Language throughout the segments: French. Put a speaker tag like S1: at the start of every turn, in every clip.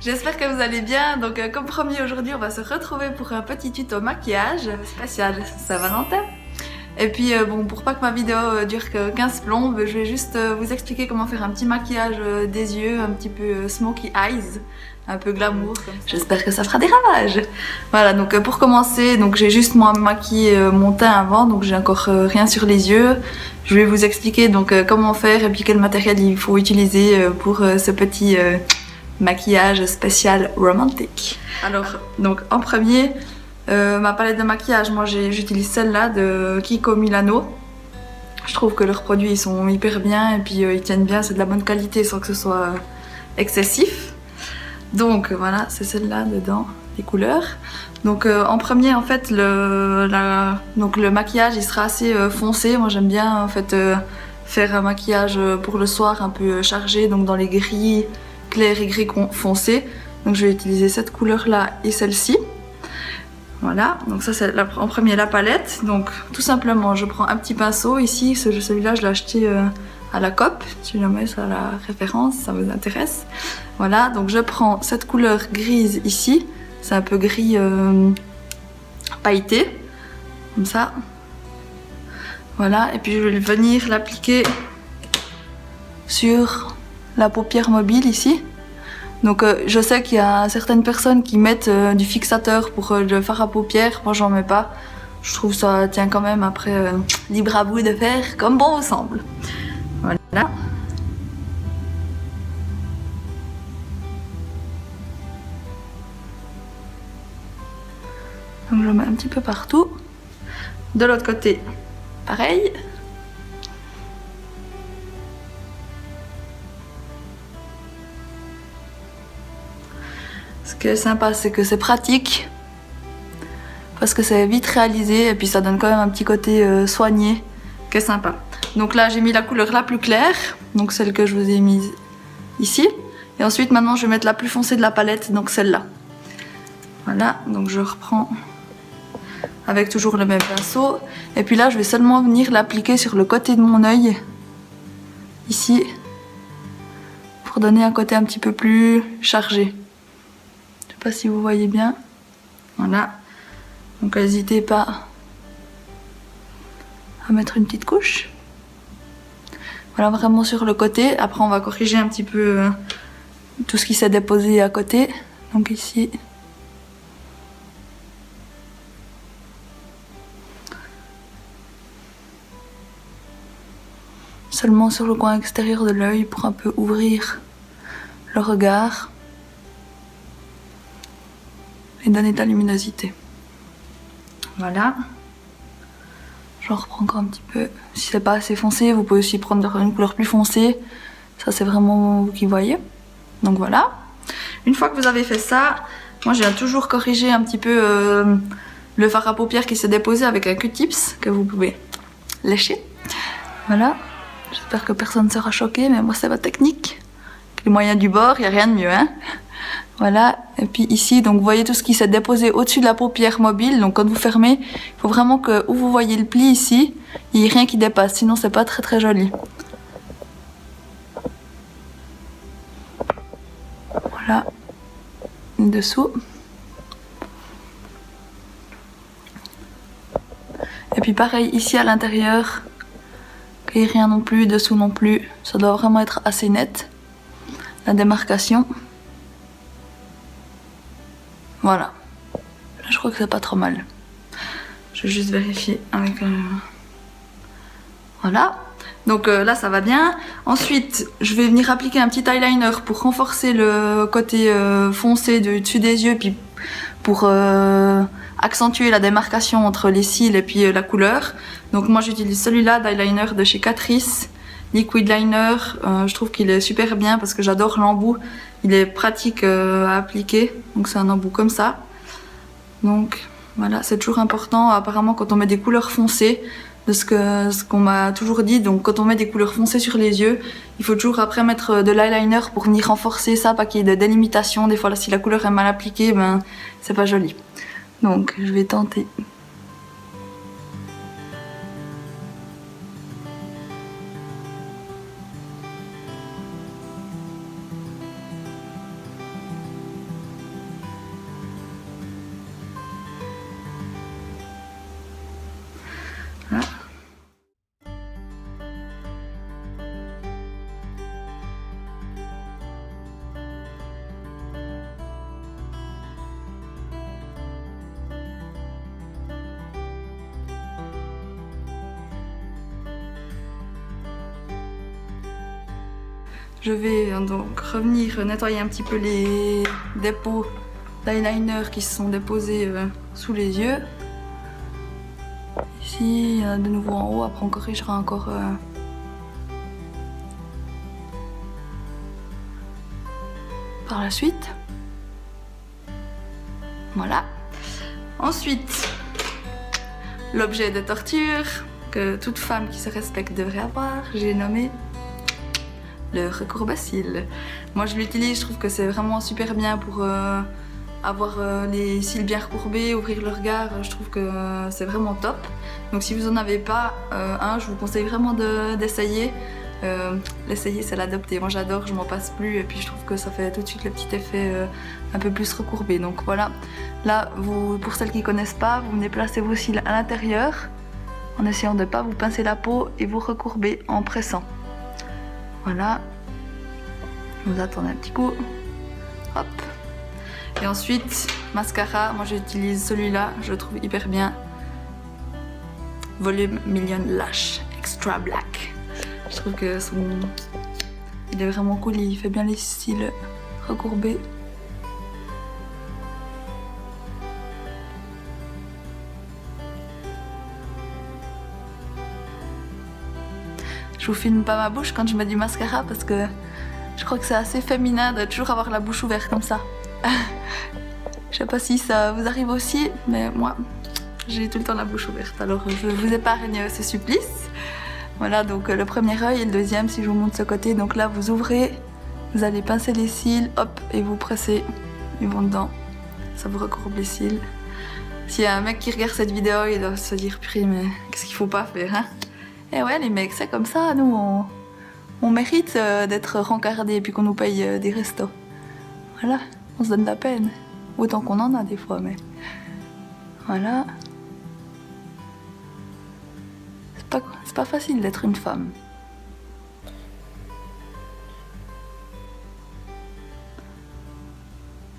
S1: J'espère que vous allez bien. Donc comme promis, aujourd'hui on va se retrouver pour un petit tuto maquillage spécial Saint-Valentin. Et puis bon, pour pas que ma vidéo dure que 15 plombes, je vais juste vous expliquer comment faire un petit maquillage des yeux, un petit peu smoky eyes, un peu glamour. J'espère que ça fera des ravages. Voilà, donc pour commencer, donc j'ai juste moi maquillé mon teint avant, donc j'ai encore rien sur les yeux. Je vais vous expliquer donc comment faire et puis quel matériel il faut utiliser pour ce petit maquillage spécial romantique. Alors, donc en premier, ma palette de maquillage, moi j'utilise celle-là de Kiko Milano. Je trouve que leurs produits ils sont hyper bien et puis ils tiennent bien, c'est de la bonne qualité sans que ce soit excessif. Donc voilà, c'est celle-là dedans, les couleurs. Donc en premier en fait donc, le maquillage il sera assez foncé. Moi j'aime bien en fait faire un maquillage pour le soir un peu chargé, donc dans les gris clairs et gris foncés. Donc je vais utiliser cette couleur là et celle-ci. Voilà, donc ça c'est en premier la palette. Donc tout simplement je prends un petit pinceau ici, celui-là je l'ai acheté à la COP, si jamais ça a la référence, ça vous intéresse. Voilà, donc je prends cette couleur grise ici, c'est un peu gris pailleté, comme ça. Voilà, et puis je vais venir l'appliquer sur la paupière mobile ici. Donc je sais qu'il y a certaines personnes qui mettent du fixateur pour le fard à paupières, moi j'en mets pas. Je trouve ça tient quand même, après libre à vous de faire comme bon vous semble. Voilà. Donc je mets un petit peu partout. De l'autre côté, pareil. Ce qui est sympa, c'est que c'est pratique. Parce que c'est vite réalisé et puis ça donne quand même un petit côté soigné qui est sympa. Donc là, j'ai mis la couleur la plus claire, donc celle que je vous ai mise ici. Et ensuite, maintenant, je vais mettre la plus foncée de la palette, donc celle-là. Voilà, donc je reprends avec toujours le même pinceau. Et puis là, je vais seulement venir l'appliquer sur le côté de mon œil, ici, pour donner un côté un petit peu plus chargé. Je sais pas si vous voyez bien. Voilà. Donc n'hésitez pas à mettre une petite couche. Voilà, vraiment sur le côté. Après, on va corriger un petit peu tout ce qui s'est déposé à côté. Donc ici. Seulement sur le coin extérieur de l'œil pour un peu ouvrir le regard et donner de la luminosité. Voilà. J'en reprends encore un petit peu. Si c'est pas assez foncé, vous pouvez aussi prendre une couleur plus foncée. Ça, c'est vraiment vous qui voyez. Donc voilà. Une fois que vous avez fait ça, moi je viens toujours corriger un petit peu le fard à paupières qui s'est déposé avec un Q-tips que vous pouvez lécher. Voilà. J'espère que personne ne sera choqué, mais moi c'est ma technique. Avec les moyens du bord, il n'y a rien de mieux, hein. Voilà, et puis ici, donc vous voyez tout ce qui s'est déposé au-dessus de la paupière mobile. Donc quand vous fermez, il faut vraiment que, où vous voyez le pli ici, il n'y ait rien qui dépasse, sinon c'est pas très très joli. Voilà, dessous. Et puis pareil, ici à l'intérieur, qu'il n'y ait rien non plus, dessous non plus. Ça doit vraiment être assez net, la démarcation. Voilà, là, je crois que c'est pas trop mal. Je vais juste vérifier avec... Voilà, donc là ça va bien. Ensuite, je vais venir appliquer un petit eyeliner pour renforcer le côté foncé du dessus des yeux, puis pour accentuer la démarcation entre les cils et puis la couleur. Donc moi j'utilise celui-là d'eyeliner de chez Catrice, Liquid Liner. Je trouve qu'il est super bien parce que j'adore l'embout. Il est pratique à appliquer, donc c'est un embout comme ça. Donc voilà, c'est toujours important apparemment quand on met des couleurs foncées, de ce qu'on m'a toujours dit. Donc quand on met des couleurs foncées sur les yeux, il faut toujours après mettre de l'eyeliner pour venir renforcer ça, pas qu'il y ait de délimitation. Des fois là, si la couleur est mal appliquée, ben c'est pas joli. Donc je vais tenter. Je vais donc revenir nettoyer un petit peu les dépôts d'eyeliner qui se sont déposés sous les yeux. Ici, il y en a de nouveau en haut, après on corrigera encore par la suite. Voilà. Ensuite, l'objet de torture que toute femme qui se respecte devrait avoir, j'ai nommé le recourbe-cils. Moi je l'utilise, je trouve que c'est vraiment super bien pour avoir les cils bien recourbés, ouvrir le regard, je trouve que c'est vraiment top. Donc si vous en avez pas un, je vous conseille vraiment d'essayer. L'essayer c'est l'adopter, moi j'adore, je m'en passe plus et puis je trouve que ça fait tout de suite le petit effet un peu plus recourbé. Donc voilà, là vous, pour celles qui connaissent pas, vous venez placer vos cils à l'intérieur en essayant de ne pas vous pincer la peau et vous recourber en pressant. Voilà, vous attendez un petit coup, hop. Et ensuite, mascara, moi j'utilise celui-là, je le trouve hyper bien. Volume Million Lash Extra Black. Je trouve que il est vraiment cool, il fait bien les cils recourbés. Je vous filme pas ma bouche quand je mets du mascara parce que je crois que c'est assez féminin de toujours avoir la bouche ouverte comme ça. Je sais pas si ça vous arrive aussi, mais moi j'ai tout le temps la bouche ouverte, alors je vous épargne ce supplice. Voilà, donc le premier œil et le deuxième, si je vous montre ce côté, donc là vous ouvrez, vous allez pincer les cils, hop, et vous pressez, ils vont dedans, ça vous recourbe les cils. S'il y a un mec qui regarde cette vidéo, il doit se dire, purée, mais qu'est-ce qu'il faut pas faire, hein? Et ouais, les mecs, c'est comme ça, nous on mérite d'être rencardés et puis qu'on nous paye des restos. Voilà, on se donne de la peine, autant qu'on en a des fois, mais voilà. C'est pas facile d'être une femme.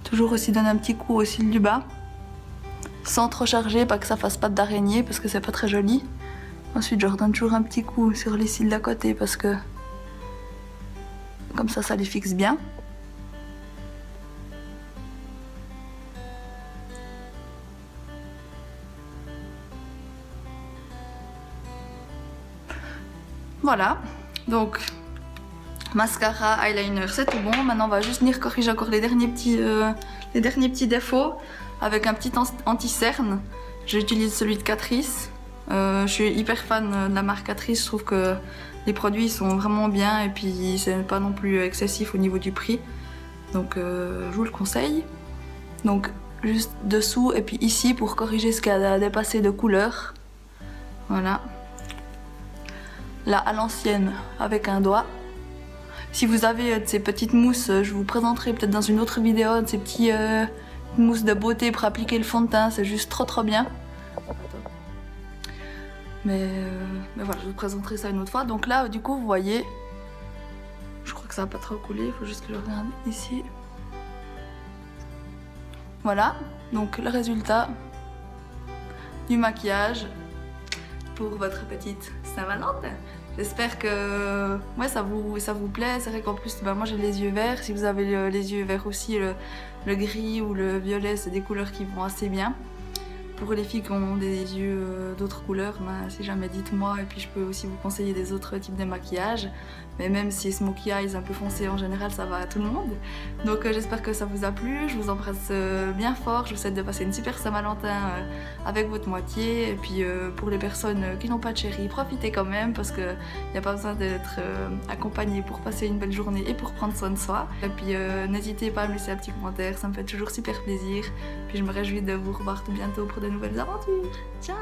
S1: Toujours aussi donner un petit coup au cil du bas, sans trop charger, pas que ça fasse patte d'araignée parce que c'est pas très joli. Ensuite je redonne toujours un petit coup sur les cils d'à côté parce que comme ça les fixe bien. Voilà, donc mascara, eyeliner, c'est tout bon. Maintenant on va juste venir corriger encore les derniers petits défauts avec un petit anti-cerne. J'utilise celui de Catrice. Je suis hyper fan de la marque Catrice, je trouve que les produits sont vraiment bien et puis c'est pas non plus excessif au niveau du prix. Donc je vous le conseille. Donc juste dessous et puis ici pour corriger ce qui a dépassé de couleur. Voilà. Là à l'ancienne avec un doigt. Si vous avez de ces petites mousses, je vous présenterai peut-être dans une autre vidéo de ces petits mousses de beauté pour appliquer le fond de teint, c'est juste trop bien. Mais voilà, je vous présenterai ça une autre fois. Donc là, du coup, vous voyez, je crois que ça va pas trop couler, il faut juste que je regarde ici. Voilà, donc le résultat du maquillage pour votre petite Saint-Valentin. J'espère que ouais, ça vous plaît. C'est vrai qu'en plus, moi j'ai les yeux verts. Si vous avez les yeux verts aussi, le gris ou le violet, c'est des couleurs qui vont assez bien. Pour les filles qui ont des yeux d'autres couleurs, si jamais dites-moi, et puis je peux aussi vous conseiller des autres types de maquillage. Mais même si smokey eyes un peu foncé en général, ça va à tout le monde. Donc j'espère que ça vous a plu, je vous embrasse bien fort, je vous souhaite de passer une super Saint-Valentin avec votre moitié. Et puis pour les personnes qui n'ont pas de chéri, profitez quand même parce qu'il n'y a pas besoin d'être accompagné pour passer une belle journée et pour prendre soin de soi. Et puis n'hésitez pas à me laisser un petit commentaire, ça me fait toujours super plaisir. Puis je me réjouis de vous revoir tout bientôt pour de nouvelles aventures. Ciao!